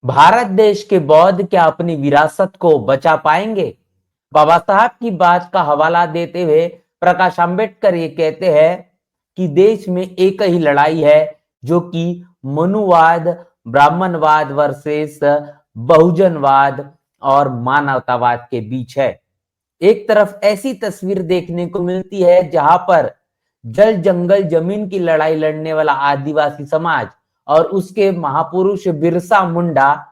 भारत देश के बौद्ध क्या अपनी विरासत को बचा पाएंगे? बाबा साहब की बात का हवाला देते हुए प्रकाश अंबेडकर ये कहते हैं कि देश में एक ही लड़ाई है, जो कि मनुवाद, ब्राह्मणवाद वर्सेस बहुजनवाद और मानवतावाद के बीच है। एक तरफ ऐसी तस्वीर देखने को मिलती है जहां पर जल जंगल जमीन की लड़ाई लड़ने वाला आदिवासी समाज और उसके महापुरुष बिरसा मुंडा,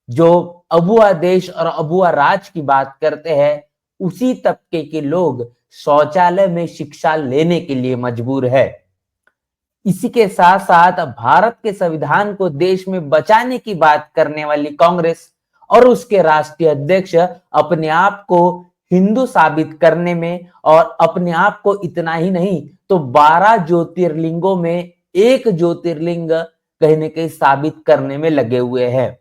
जो अबुआ देश और अबुआ राज की बात करते हैं, उसी तबके के लोग शौचालय में शिक्षा लेने के लिए मजबूर है। इसी के साथ साथ भारत के संविधान को देश में बचाने की बात करने वाली कांग्रेस और उसके राष्ट्रीय अध्यक्ष अपने आप को हिंदू साबित करने में और अपने आप को इतना ही नहीं तो 12 ज्योतिर्लिंगों में एक ज्योतिर्लिंग कहीं न कहीं साबित करने में लगे हुए हैं।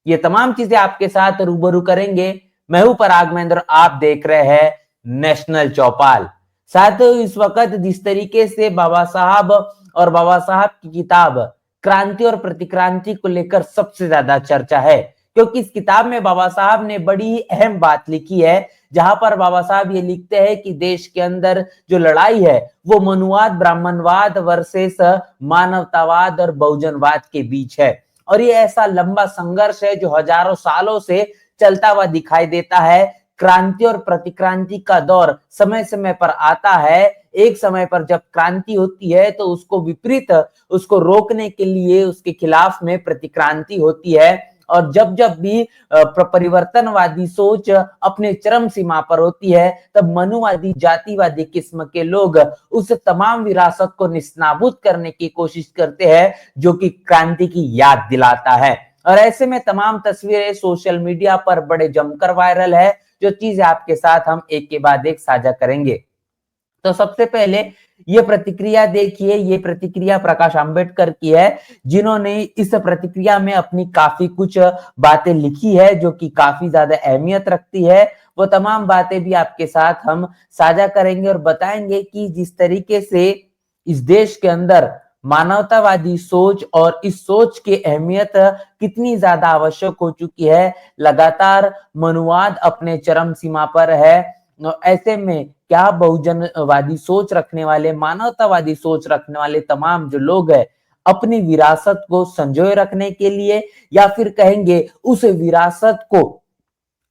ये तमाम चीजें आपके साथ रूबरू करेंगे। मैं हूं पराग महेंद्र, आप देख रहे हैं नेशनल चौपाल। साथियों, इस वक्त जिस तरीके से बाबा साहब और बाबा साहब की किताब क्रांति और प्रतिक्रांति को लेकर सबसे ज्यादा चर्चा है, क्योंकि इस किताब में बाबा साहब ने बड़ी ही अहम बात लिखी है, जहां पर बाबा साहब ये लिखते हैं कि देश के अंदर जो लड़ाई है वो मनुवाद, ब्राह्मणवाद वर्सेस मानवतावाद और बहुजनवाद के बीच है। और ये ऐसा लंबा संघर्ष है जो हजारों सालों से चलता हुआ दिखाई देता है। क्रांति और प्रतिक्रांति का दौर समय समय पर आता है। एक समय पर जब क्रांति होती है तो उसको विपरीत, उसको रोकने के लिए उसके खिलाफ में प्रतिक्रांति होती है। और जब जब भी परिवर्तनवादी सोच अपने चरम सीमा पर होती है, तब मनुवादी जातिवादी किस्म के लोग उस तमाम विरासत को निस्नाबूद करने की कोशिश करते हैं जो कि क्रांति की याद दिलाता है। और ऐसे में तमाम तस्वीरें सोशल मीडिया पर बड़े जमकर वायरल है, जो चीजें आपके साथ हम एक के बाद एक साझा करेंगे। तो सबसे पहले ये प्रतिक्रिया देखिए, ये प्रतिक्रिया प्रकाश अंबेडकर की है, जिन्होंने इस प्रतिक्रिया में अपनी काफी कुछ बातें लिखी है जो कि काफी ज्यादा अहमियत रखती है। वो तमाम बातें भी आपके साथ हम साझा करेंगे और बताएंगे कि जिस तरीके से इस देश के अंदर मानवतावादी सोच और इस सोच की अहमियत कितनी ज्यादा आवश्यक हो चुकी है। लगातार मनुवाद अपने चरम सीमा पर है। ऐसे में क्या बहुजनवादी सोच रखने वाले, मानवतावादी सोच रखने वाले तमाम जो लोग हैं, अपनी विरासत को संजोए रखने के लिए या फिर कहेंगे उस विरासत को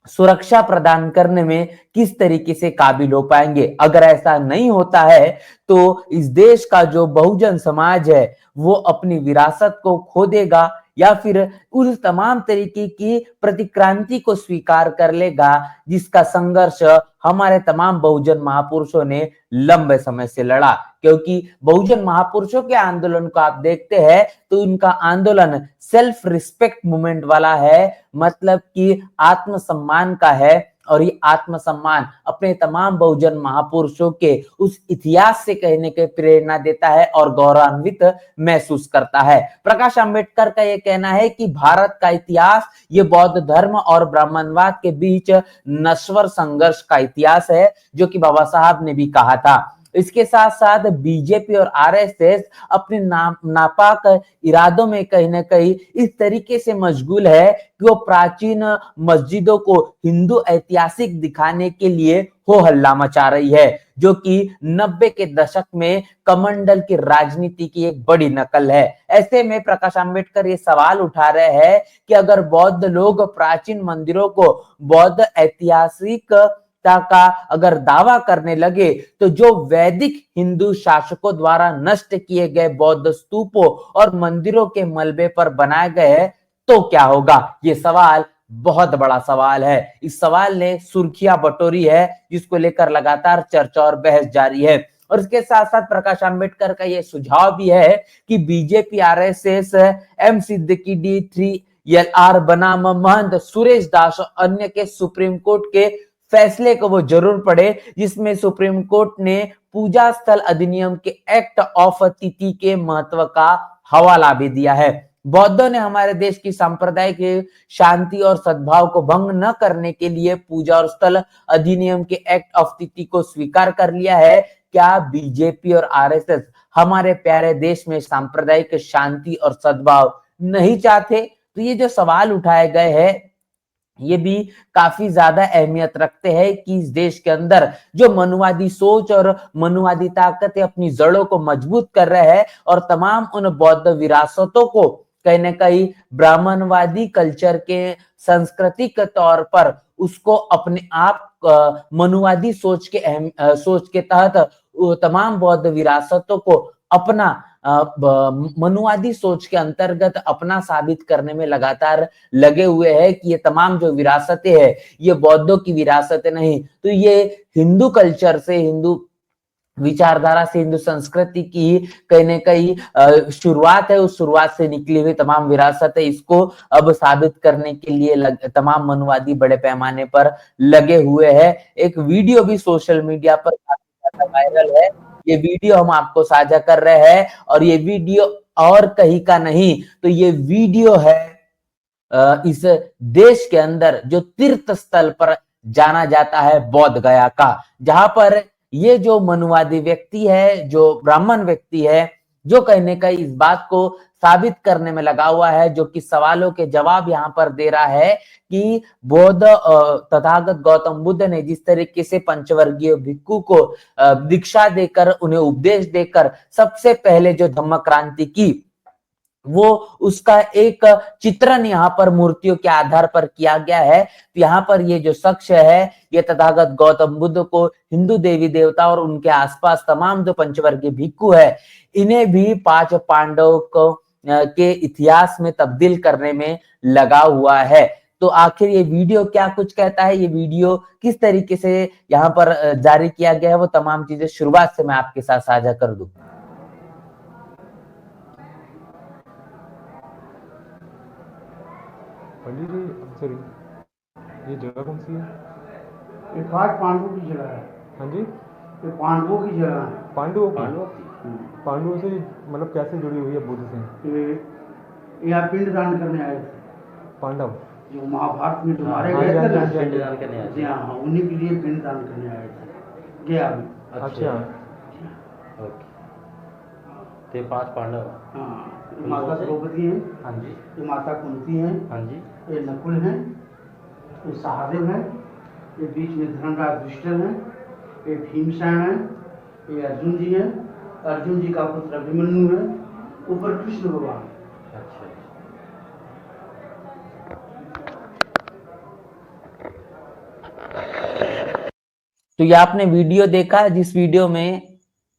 सुरक्षा प्रदान करने में किस तरीके से काबिल हो पाएंगे। अगर ऐसा नहीं होता है तो इस देश का जो बहुजन समाज है वो अपनी विरासत को खो देगा या फिर उस तमाम तरीके की प्रतिक्रांति को स्वीकार कर लेगा जिसका संघर्ष हमारे तमाम बहुजन महापुरुषों ने लंबे समय से लड़ा। क्योंकि बहुजन महापुरुषों के आंदोलन को आप देखते हैं तो उनका आंदोलन सेल्फ रिस्पेक्ट मूवमेंट वाला है, मतलब कि आत्मसम्मान का है। और ये आत्मसम्मान अपने तमाम बहुजन महापुरुषों के उस इतिहास से कहने के प्रेरणा देता है और गौरवान्वित महसूस करता है। प्रकाश अंबेडकर का यह कहना है कि भारत का इतिहास ये बौद्ध धर्म और ब्राह्मणवाद के बीच नश्वर संघर्ष का इतिहास है, जो कि बाबा साहब ने भी कहा था। इसके साथ साथ बीजेपी और आरएसएस अपने नापाक इरादों में कहीं ना कहीं इस तरीके से मशगूल है कि वो प्राचीन मस्जिदों को हिंदू ऐतिहासिक दिखाने के लिए हो हल्ला मचा रही है, जो कि 90 के दशक में कमंडल की राजनीति की एक बड़ी नकल है। ऐसे में प्रकाश अंबेडकर ये सवाल उठा रहे हैं कि अगर बौद्ध लोग प्राचीन मंदिरों को बौद्ध ऐतिहासिक का अगर दावा करने लगे तो जो वैदिक हिंदू शासकों द्वारा नष्ट किए गए बौद्ध स्तूपों और मंदिरों के मलबे पर बनाए गए हैं तो क्या होगा। ये सवाल बहुत बड़ा सवाल है। इस सवाल ने सुर्खियां बटोरी है, जिसको लेकर लगातार चर्चा और बहस जारी है। और इसके साथ साथ प्रकाश अंबेडकर का यह सुझाव भी है कि BJP, RSS, M Siddiqui, D3LR बनाम महंत सुरेश दास और अन्य के सुप्रीम कोर्ट के फैसले को वो जरूर पढ़े, जिसमें सुप्रीम कोर्ट ने पूजा स्थल अधिनियम के एक्ट ऑफ तिथि के महत्व का हवाला भी दिया है। बौद्धों ने हमारे देश की सांप्रदायिक शांति और सद्भाव को भंग न करने के लिए पूजा और स्थल अधिनियम के एक्ट ऑफ तिथि को स्वीकार कर लिया है। क्या बीजेपी और आरएसएस हमारे प्यारे देश में सांप्रदायिक शांति और सद्भाव नहीं चाहते? तो ये जो सवाल उठाए गए हैं ये भी काफी ज्यादा अहमियत रखते हैं कि इस देश के अंदर जो मनुवादी सोच और मनुवादी ताकतें अपनी जड़ों को मजबूत कर रहे हैं और तमाम उन बौद्ध विरासतों को कहीं ना कहीं ब्राह्मणवादी कल्चर के संस्कृति के तौर पर उसको अपने आप मनुवादी सोच के तहत तमाम बौद्ध विरासतों को अपना मनुवादी सोच के अंतर्गत अपना साबित करने में लगातार लगे हुए हैं कि ये तमाम जो विरासतें हैं ये बौद्धों की विरासतें नहीं, तो ये हिंदू कल्चर से, हिंदू विचारधारा से, हिंदू संस्कृति की कहीं ना कहीं शुरुआत है। उस शुरुआत से निकली हुई तमाम विरासत है, इसको अब साबित करने के लिए तमाम मनुवादी बड़े पैमाने पर लगे हुए हैं। एक वीडियो भी सोशल मीडिया पर काफी ज्यादा वायरल है, ये वीडियो हम आपको साझा कर रहे हैं और ये वीडियो और कहीं का नहीं, तो ये वीडियो है इस देश के अंदर जो तीर्थ स्थल पर जाना जाता है बौद्ध गया का, जहां पर ये जो मनुवादी व्यक्ति है, जो ब्राह्मण व्यक्ति है, जो कहीं ना कहीं इस बात को साबित करने में लगा हुआ है, जो कि सवालों के जवाब यहां पर दे रहा है कि बौद्ध तथागत गौतम बुद्ध ने जिस तरीके से पंचवर्गीय भिक्खु को दीक्षा देकर, उन्हें उपदेश देकर सबसे पहले जो धम्म क्रांति की, वो उसका एक चित्रण यहाँ पर मूर्तियों के आधार पर किया गया है। तो यहाँ पर ये जो शख्स है ये तथागत गौतम बुद्ध को हिंदू देवी देवता और उनके आसपास तमाम जो पंचवर्गीय भिक्खु है इन्हें भी 5 पांडव को के इतिहास में तब्दील करने में लगा हुआ है। तो आखिर ये वीडियो क्या कुछ कहता है, ये वीडियो किस तरीके से यहाँ पर जारी किया गया है, वो तमाम चीजें शुरुआत से मैं आपके साथ साझा कर दूं। पंडित जी सॉरी, ये जगह कौन सी है? ये 5 पांडवों की जगह है। हाँ जी, ये पांडवों की जगह है। पांडवों से मतलब कैसे जुड़ी हुई है बुद्ध से? ये यहाँ पिंड दान करने आए थे पांडव जो महाभारत में जो मारे गए थे ना, पिंड दान करने आए थे। हाँ, उन्हीं के लिए पिंड दान करने आए थे गया में। अच्छा, ते 5 पांडव। हाँ, माता द्रौपदी है। हाँ जी। ये माता कुंती है। हाँ जी। ये नकुल है, ये सहदेव है, ये बीच में धर्मराज युधिष्ठिर है, ये भीमसेन है, ये अर्जुन जी है, अर्जुन जी का पुत्र अभिमन्यु है, ऊपर कृष्ण भगवान। अच्छा। तो ये आपने वीडियो देखा, जिस वीडियो में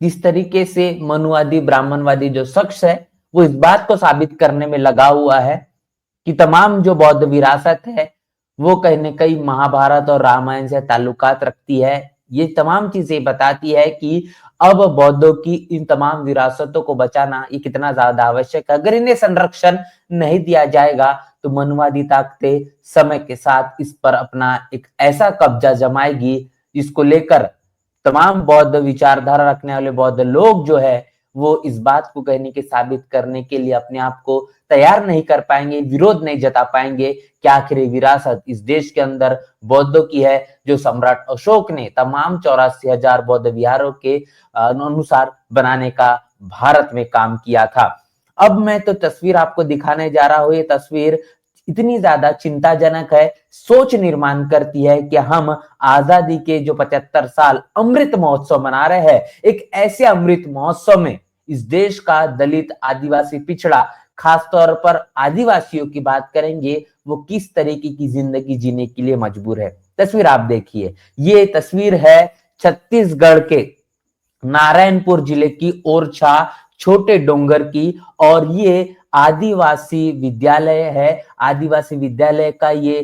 जिस तरीके से मनुवादी ब्राह्मणवादी जो शख्स है वो इस बात को साबित करने में लगा हुआ है कि तमाम जो बौद्ध विरासत है वो कहीं ना कहीं महाभारत और रामायण से ताल्लुकात रखती है। ये तमाम चीजें बताती है कि अब बौद्धों की इन तमाम विरासतों को बचाना ये कितना ज्यादा आवश्यक है। अगर इन्हें संरक्षण नहीं दिया जाएगा तो मनुवादी ताकतें समय के साथ इस पर अपना एक ऐसा कब्जा जमाएगी जिसको लेकर तमाम बौद्ध विचारधारा रखने वाले बौद्ध लोग जो है वो इस बात को कहने के साबित करने के लिए अपने आप को तैयार नहीं कर पाएंगे, विरोध नहीं जता पाएंगे कि आखिर विरासत इस देश के अंदर बौद्धों की है, जो सम्राट अशोक ने तमाम 84,000 बौद्ध विहारों के अनुसार बनाने का भारत में काम किया था। अब मैं तो तस्वीर आपको दिखाने जा रहा हूं, ये तस्वीर इतनी ज्यादा चिंताजनक है, सोच निर्माण करती है कि हम आजादी के जो 75 साल अमृत महोत्सव मना रहे हैं, एक ऐसे अमृत महोत्सव में इस देश का दलित, आदिवासी, पिछड़ा, खासतौर पर आदिवासियों की बात करेंगे, वो किस तरीके की जिंदगी जीने के लिए मजबूर है। तस्वीर आप देखिए, ये तस्वीर है छत्तीसगढ़ के नारायणपुर जिले की ओरछा छोटे डोंगर की, और ये आदिवासी विद्यालय है। आदिवासी विद्यालय का ये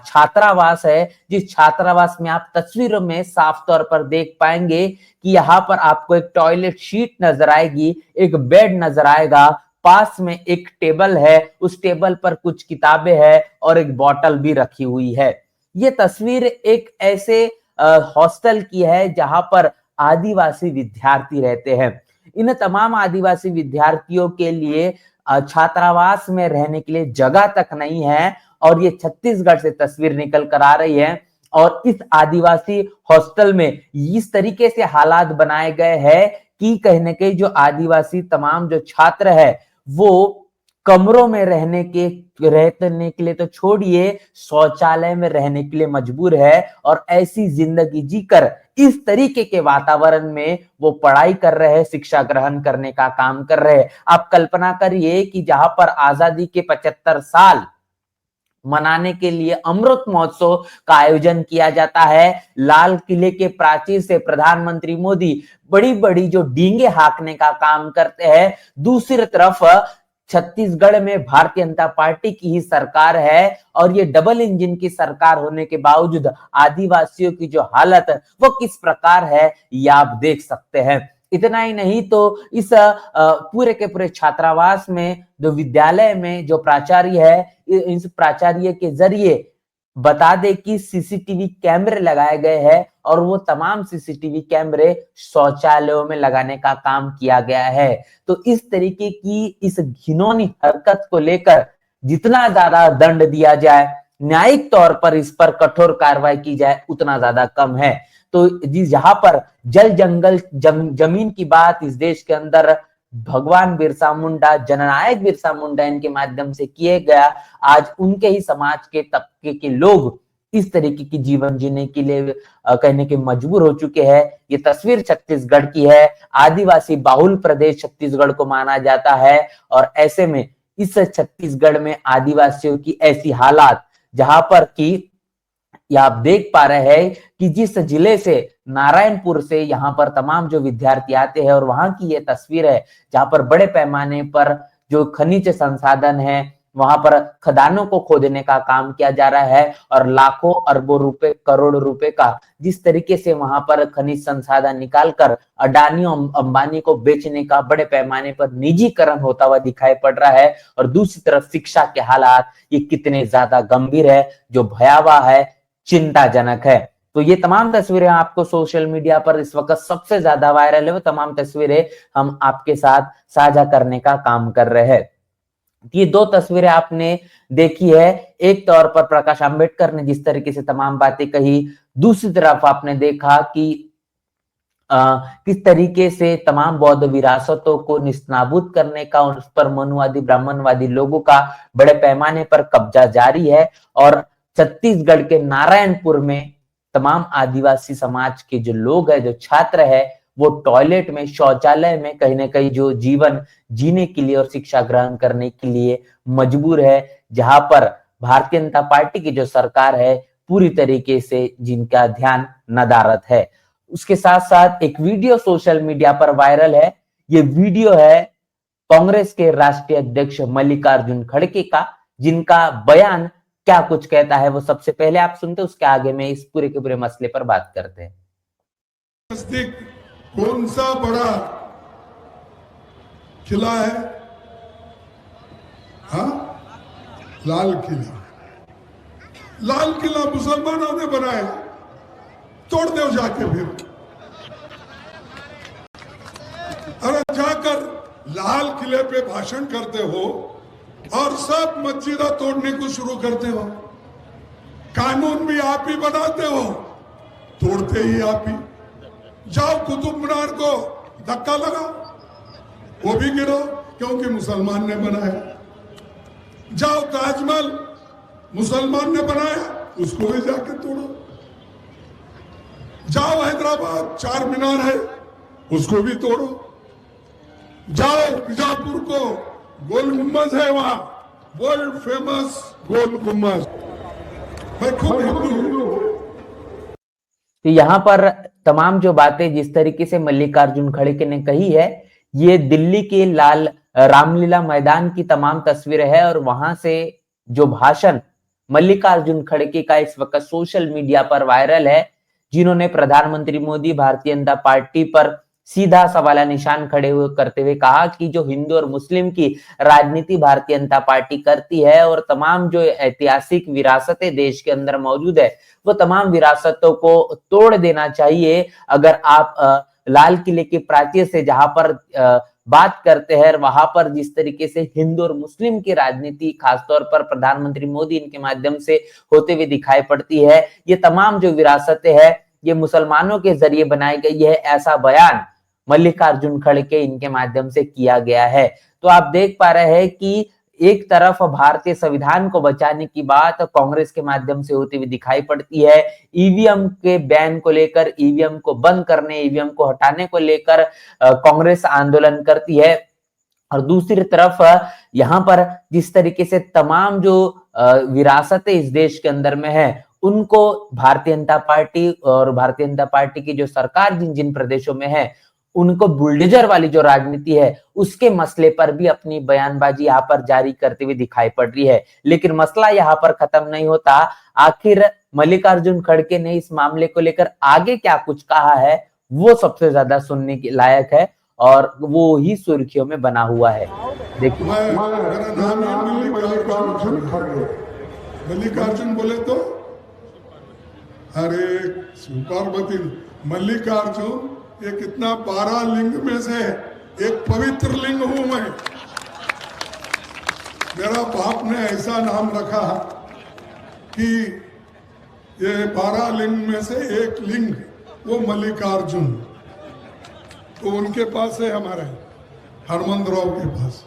छात्रावास है, जिस छात्रावास में आप तस्वीरों में साफ तौर पर देख पाएंगे कि यहाँ पर आपको एक टॉयलेट शीट नजर आएगी, एक बेड नजर आएगा, पास में एक टेबल है, उस टेबल पर कुछ किताबें हैं और एक बोतल भी रखी हुई है। ये तस्वीर एक ऐसे हॉस्टल की है जहां पर आदिवासी विद्यार्थी रहते हैं। इन तमाम आदिवासी विद्यार्थियों के लिए छात्रावास में रहने के लिए जगह तक नहीं है, और ये छत्तीसगढ़ से तस्वीर निकल कर आ रही है। और इस आदिवासी हॉस्टल में इस तरीके से हालात बनाए गए हैं कि कहीं ना कहीं जो आदिवासी तमाम जो छात्र है वो कमरों में रहने के लिए तो छोड़िए, शौचालय में रहने के लिए मजबूर है। और ऐसी जिंदगी जीकर इस तरीके के वातावरण में वो पढ़ाई कर रहे हैं, शिक्षा ग्रहण करने का काम कर रहे हैं। आप कल्पना करिए कि जहां पर आजादी के 75 साल मनाने के लिए अमृत महोत्सव का आयोजन किया जाता है, लाल किले के प्राचीर से प्रधानमंत्री मोदी बड़ी बड़ी जो डींगे हाँकने का काम करते हैं, दूसरी तरफ छत्तीसगढ़ में भारतीय जनता पार्टी की ही सरकार है। और ये डबल इंजन की सरकार होने के बावजूद आदिवासियों की जो हालत वो किस प्रकार है, ये आप देख सकते हैं। इतना ही नहीं तो इस पूरे के पूरे छात्रावास में, जो विद्यालय में जो प्राचार्य है, इस प्राचार्य के जरिए बता दे कि सीसीटीवी कैमरे लगाए गए हैं और वो तमाम सीसीटीवी कैमरे शौचालयों में लगाने का काम किया गया है। तो इस तरीके की इस घिनौनी हरकत को लेकर जितना ज्यादा दंड दिया जाए, न्यायिक तौर पर इस पर कठोर कार्रवाई की जाए, उतना ज्यादा कम है। तो जहां पर जल जंगल जमीन की बात इस देश के अंदर भगवान बिरसा मुंडा, जननायक बिरसा मुंडा इनके माध्यम से किए गया, आज उनके ही समाज के तबके के लोग इस तरीके की जीवन जीने के लिए कहने के मजबूर हो चुके हैं। ये तस्वीर छत्तीसगढ़ की है। आदिवासी बाहुल प्रदेश छत्तीसगढ़ को माना जाता है और ऐसे में इस छत्तीसगढ़ में आदिवासियों की ऐसी हालात, जहां पर कि या आप देख पा रहे हैं कि जिस जिले से नारायणपुर से यहाँ पर तमाम जो विद्यार्थी आते हैं और वहां की ये तस्वीर है, जहां पर बड़े पैमाने पर जो खनिज संसाधन है, वहां पर खदानों को खोदने का काम किया जा रहा है और लाखों अरबों रुपए, करोड़ रुपए का जिस तरीके से वहां पर खनिज संसाधन निकालकर अडानी अंबानी को बेचने का बड़े पैमाने पर निजीकरण होता हुआ दिखाई पड़ रहा है। और दूसरी तरफ शिक्षा के हालात ये कितने ज्यादा गंभीर है, जो भयावह है, चिंताजनक है। तो ये तमाम तस्वीरें आपको सोशल मीडिया पर इस वक्त सबसे ज्यादा वायरल है, वो तमाम तस्वीरें हम आपके साथ साझा करने का काम कर रहे हैं। ये दो तस्वीरें आपने देखी है, एक तौर पर प्रकाश अंबेडकर ने जिस तरीके से तमाम बातें कही, दूसरी तरफ आपने देखा कि किस तरीके से तमाम बौद्ध विरासतों को निस्ताबूद करने का, उस पर मनुवादी ब्राह्मणवादी लोगों का बड़े पैमाने पर कब्जा जारी है। और छत्तीसगढ़ के नारायणपुर में तमाम आदिवासी समाज के जो लोग हैं, जो छात्र है, वो टॉयलेट में, शौचालय में कहीं ना कहीं जो जीवन जीने के लिए और शिक्षा ग्रहण करने के लिए मजबूर है, जहां पर भारतीय जनता पार्टी की जो सरकार है पूरी तरीके से जिनका ध्यान नदारद है। उसके साथ साथ एक वीडियो सोशल मीडिया पर वायरल है। ये वीडियो है कांग्रेस के राष्ट्रीय अध्यक्ष मल्लिकार्जुन खड़गे का, जिनका बयान क्या कुछ कहता है वो सबसे पहले आप सुनते, उसके आगे में इस पूरे के पूरे मसले पर बात करते हैं। नजदीक कौन सा बड़ा किला है? हाँ, लाल किला। लाल किला मुसलमानों ने बनाया, तोड़ दो जाके फिर। अरे जाकर लाल किले पे भाषण करते हो और सब मस्जिदा तोड़ने को शुरू करते हो। कानून भी आप ही बनाते हो, तोड़ते ही आप ही। जाओ कुतुब मीनार को धक्का लगाओ, वो भी गिरो क्योंकि मुसलमान ने बनाया। जाओ ताजमहल मुसलमान ने बनाया, उसको भी जाके तोड़ो। जाओ हैदराबाद चार मीनार है, उसको भी तोड़ो। जाओ बीजापुर को गोल गुम्बद है, वहां वर्ल्ड फेमस गोल गुम्बद। मैं खुद हिंदू हूं। तो यहाँ पर तमाम जो बातें जिस तरीके से मल्लिकार्जुन खड़गे ने कही है, ये दिल्ली के लाल रामलीला मैदान की तमाम तस्वीरें है। और वहां से जो भाषण मल्लिकार्जुन खड़गे का इस वक्त सोशल मीडिया पर वायरल है, जिन्होंने प्रधानमंत्री मोदी, भारतीय जनता पार्टी पर सीधा सवाल निशान खड़े हुए करते हुए कहा कि जो हिंदू और मुस्लिम की राजनीति भारतीय जनता पार्टी करती है और तमाम जो ऐतिहासिक विरासतें देश के अंदर मौजूद है, वो तमाम विरासतों को तोड़ देना चाहिए। अगर आप लाल किले के प्राचीर से जहां पर बात करते हैं, वहां पर जिस तरीके से हिंदू और मुस्लिम की राजनीति खासतौर पर प्रधानमंत्री मोदी इनके माध्यम से होते हुए दिखाई पड़ती है, ये तमाम जो विरासतें हैं ये मुसलमानों के जरिए बनाई गई है, ऐसा बयान मल्लिकार्जुन खड़गे इनके माध्यम से किया गया है। तो आप देख पा रहे हैं कि एक तरफ भारतीय संविधान को बचाने की बात कांग्रेस के माध्यम से होती हुई दिखाई पड़ती है, ईवीएम के बैन को लेकर, ईवीएम को बंद करने, ईवीएम को हटाने को लेकर कांग्रेस आंदोलन करती है। और दूसरी तरफ यहाँ पर जिस तरीके से तमाम जो विरासतें इस देश के अंदर में है, उनको भारतीय जनता पार्टी और भारतीय जनता पार्टी की जो सरकार जिन जिन प्रदेशों में है, उनको बुलडोजर वाली जो राजनीति है उसके मसले पर भी अपनी बयानबाजी यहाँ पर जारी करते हुए दिखाई पड़ रही है। लेकिन मसला यहाँ पर खत्म नहीं होता। आखिर मल्लिकार्जुन खड़गे ने इस मामले को लेकर आगे क्या कुछ कहा है, वो सबसे ज्यादा सुनने के लायक है और वो ही सुर्खियों में बना हुआ है। देखिए, मेरा नाम है मल्लिकार्जुन खड़गे। मल्लिकार्जुन बोले तो अरे पार्वती, मल्लिकार्जुन ये कितना 12 लिंग में से एक पवित्र लिंग हूं मैं। मेरा बाप ने ऐसा नाम रखा कि ये 12 लिंग में से एक लिंग वो मल्लिकार्जुन, तो उनके पास है हमारे हनुमंतराव के पास।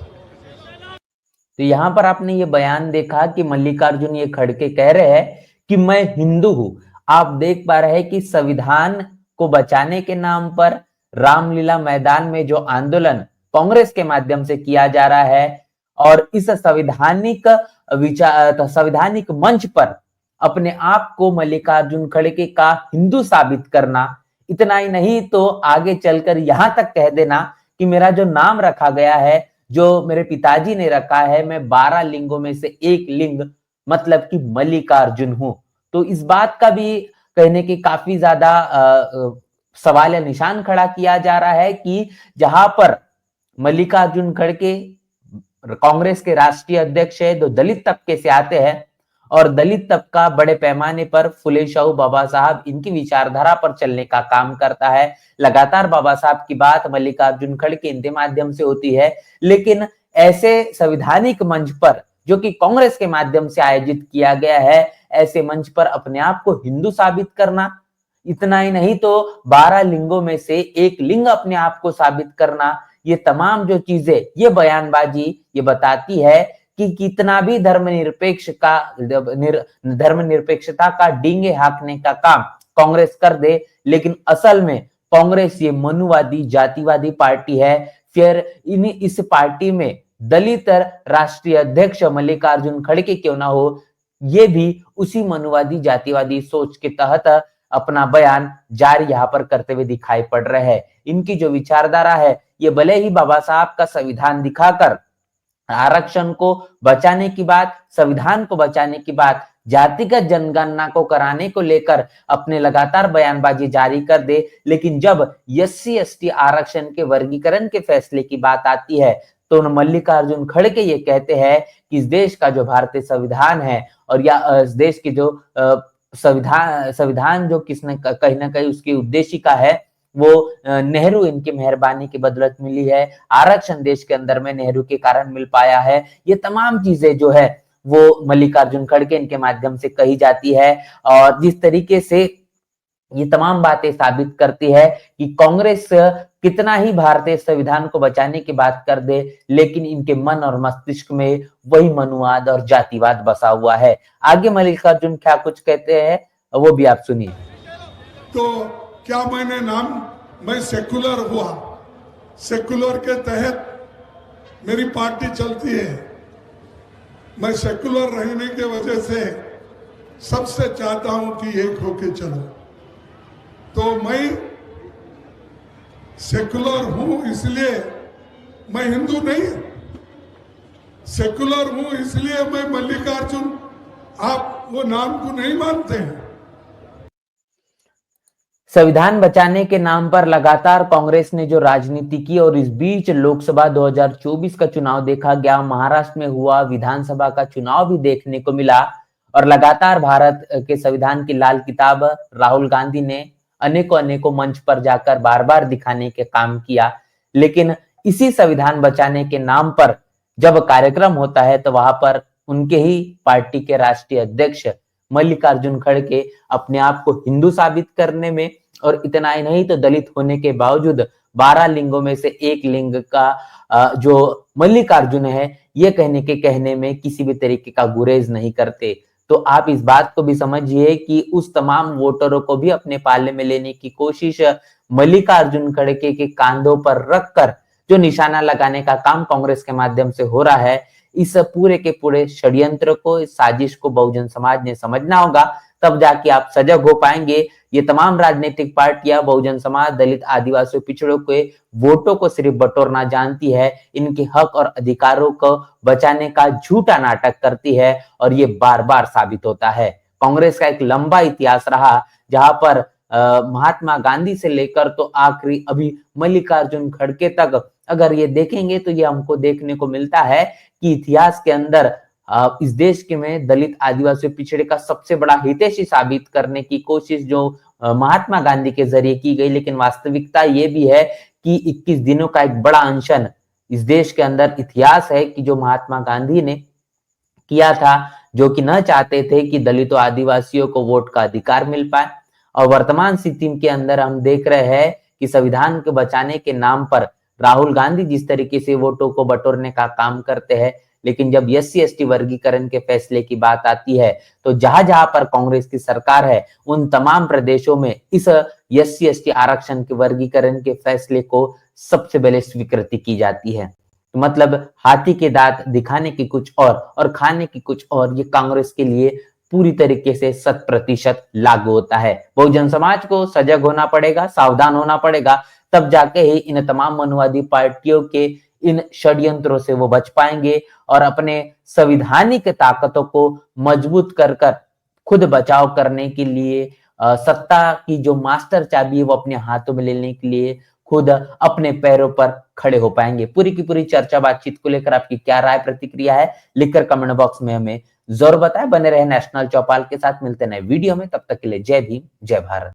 तो यहाँ पर आपने ये बयान देखा कि मल्लिकार्जुन ये खड़गे कह रहे हैं कि मैं हिंदू हूं। आप देख पा रहे हैं कि संविधान को बचाने के नाम पर रामलीला मैदान में जो आंदोलन कांग्रेस के माध्यम से किया जा रहा है और इस संवैधानिक मंच पर अपने आप को मल्लिकार्जुन खड़गे का हिंदू साबित करना, इतना ही नहीं तो आगे चलकर यहां तक कह देना कि मेरा जो नाम रखा गया है, जो मेरे पिताजी ने रखा है, मैं 12 लिंगों में से एक लिंग मतलब कि मल्लिकार्जुन हूं। तो इस बात का भी कहने की काफी ज्यादा सवाल या निशान खड़ा किया जा रहा है कि जहां पर मल्लिकार्जुन खड़गे कांग्रेस के राष्ट्रीय अध्यक्ष है, जो दलित तबके से आते हैं और दलित तबका बड़े पैमाने पर फुले शाहू बाबा साहब इनकी विचारधारा पर चलने का काम करता है। लगातार बाबा साहब की बात मल्लिकार्जुन खड़गे इनके माध्यम से होती है, लेकिन ऐसे संवैधानिक मंच पर जो कि कांग्रेस के माध्यम से आयोजित किया गया है, ऐसे मंच पर अपने आप को हिंदू साबित करना, इतना ही नहीं तो 12 लिंगों में से एक लिंग अपने आप को साबित करना, ये तमाम जो चीजें, ये बयानबाजी ये बताती है कि कितना भी धर्मनिरपेक्षता का डींगे हाँकने का काम कांग्रेस कर दे, लेकिन असल में कांग्रेस ये मनुवादी जातिवादी पार्टी है। फिर इस पार्टी में दलित राष्ट्रीय अध्यक्ष मल्लिकार्जुन खड़गे क्यों ना हो, ये भी उसी मनुवादी जातिवादी सोच के तहत अपना बयान जारी यहाँ पर करते हुए दिखाई पड़ रहे हैं। इनकी जो विचारधारा है, ये भले ही बाबा साहब का संविधान दिखाकर आरक्षण को बचाने की बात, संविधान को बचाने की बात, जातिगत जनगणना को कराने को लेकर अपने लगातार बयानबाजी जारी कर दे, लेकिन जब SC/ST आरक्षण के वर्गीकरण के फैसले की बात आती है तो मल्लिकार्जुन खड़गे ये कहते हैं कि इस देश का जो भारतीय संविधान है और या इस देश की जो संविधान जो किसने कहीं ना कहीं उसकी उद्देशिका है, वो नेहरू इनकी मेहरबानी की बदौलत मिली है। आरक्षण देश के अंदर में नेहरू के कारण मिल पाया है। ये तमाम चीजें जो है वो मल्लिकार्जुन खड़गे इनके माध्यम से कही जाती है और जिस तरीके से ये तमाम बातें साबित करती है कि कांग्रेस कितना ही भारतीय संविधान को बचाने की बात कर दे, लेकिन इनके मन और मस्तिष्क में वही मनुवाद और जातिवाद बसा हुआ है। आगे मल्लिकार्जुन क्या कुछ कहते हैं वो भी आप सुनिए। तो क्या मैं सेकुलर हुआ, सेकुलर के तहत मेरी पार्टी चलती है। मैं सेकुलर रहने के वजह से सबसे चाहता हूं कि एक होके चलो। तो मैं सेकुलर हूं इसलिए मैं हिंदू नहीं, सेकुलर हूं इसलिए मैं मल्लिकार्जुन, आप वो नाम को नहीं मानते हैं। संविधान बचाने के नाम पर लगातार कांग्रेस ने जो राजनीति की और इस बीच लोकसभा 2024 का चुनाव देखा गया, महाराष्ट्र में हुआ, विधानसभा का चुनाव भी देखने को मिला और लगातार भारत के संविधान की लाल किताब राहुल गांधी ने अनेकों मंच पर जाकर बार बार दिखाने के काम किया। लेकिन इसी संविधान बचाने के नाम पर जब कार्यक्रम होता है तो वहां पर उनके ही पार्टी के राष्ट्रीय अध्यक्ष मल्लिकार्जुन खड़गे अपने आप को हिंदू साबित करने में और इतना ही नहीं तो दलित होने के बावजूद 12 लिंगों में से एक लिंग का जो मल्लिकार्जुन है, ये कहने में किसी भी तरीके का गुरेज नहीं करते। तो आप इस बात को भी समझिए कि उस तमाम वोटरों को भी अपने पाले में लेने की कोशिश मल्लिकार्जुन खड़गे के कांधों पर रखकर जो निशाना लगाने का काम कांग्रेस के माध्यम से हो रहा है, इस पूरे के पूरे षड्यंत्र को, इस साजिश को बहुजन समाज ने समझना होगा, तब जाके आप सजग हो पाएंगे। ये तमाम राजनीतिक पार्टियां बहुजन समाज, दलित, आदिवासियों, पिछड़ों के वोटों को सिर्फ बटोरना जानती है, इनके हक और अधिकारों को बचाने का झूठा नाटक करती है और ये बार-बार साबित होता है। कांग्रेस का एक लंबा इतिहास रहा जहां पर महात्मा गांधी से लेकर तो आखिरी अभी मल्लिकार्जुन खड़गे तक अगर ये देखेंगे तो ये हमको देखने को मिलता है कि इतिहास के अंदर इस देश के में दलित, आदिवासी, पिछड़े का सबसे बड़ा हितैषी साबित करने की कोशिश जो महात्मा गांधी के जरिए की गई, लेकिन वास्तविकता ये भी है कि 21 दिनों का एक बड़ा अनशन इस देश के अंदर इतिहास है कि जो महात्मा गांधी ने किया था, जो कि न चाहते थे कि दलितों, आदिवासियों को वोट का अधिकार मिल पाए। और वर्तमान स्थिति के अंदर हम देख रहे हैं कि संविधान को बचाने के नाम पर राहुल गांधी जिस तरीके से वोटों को बटोरने का काम करते हैं, लेकिन जब SC/ST वर्गीकरण के फैसले की बात आती है तो जहां जहां पर कांग्रेस की सरकार है उन तमाम प्रदेशों में इस SC/ST आरक्षण के वर्गीकरण के फैसले को सबसे पहले स्वीकृति की जाती है। तो मतलब हाथी के दांत दिखाने की कुछ और खाने की कुछ और, ये कांग्रेस के लिए पूरी तरीके से 100% लागू होता है। बहुजन समाज को सजग होना पड़ेगा, सावधान होना पड़ेगा, तब जाके ही इन तमाम मनुवादी पार्टियों के इन षड्यंत्रों से वो बच पाएंगे और अपने संवैधानिक ताकतों को मजबूत कर खुद बचाव करने के लिए सत्ता की जो मास्टर चाबी है वो अपने हाथों में लेने के लिए खुद अपने पैरों पर खड़े हो पाएंगे। पूरी की पूरी चर्चा बातचीत को लेकर आपकी क्या राय प्रतिक्रिया है, लिखकर कमेंट बॉक्स में हमें जरूर बताएं। बने रहे नेशनल चौपाल के साथ, मिलते नए वीडियो में, तब तक के लिए जय भीम, जय भारत।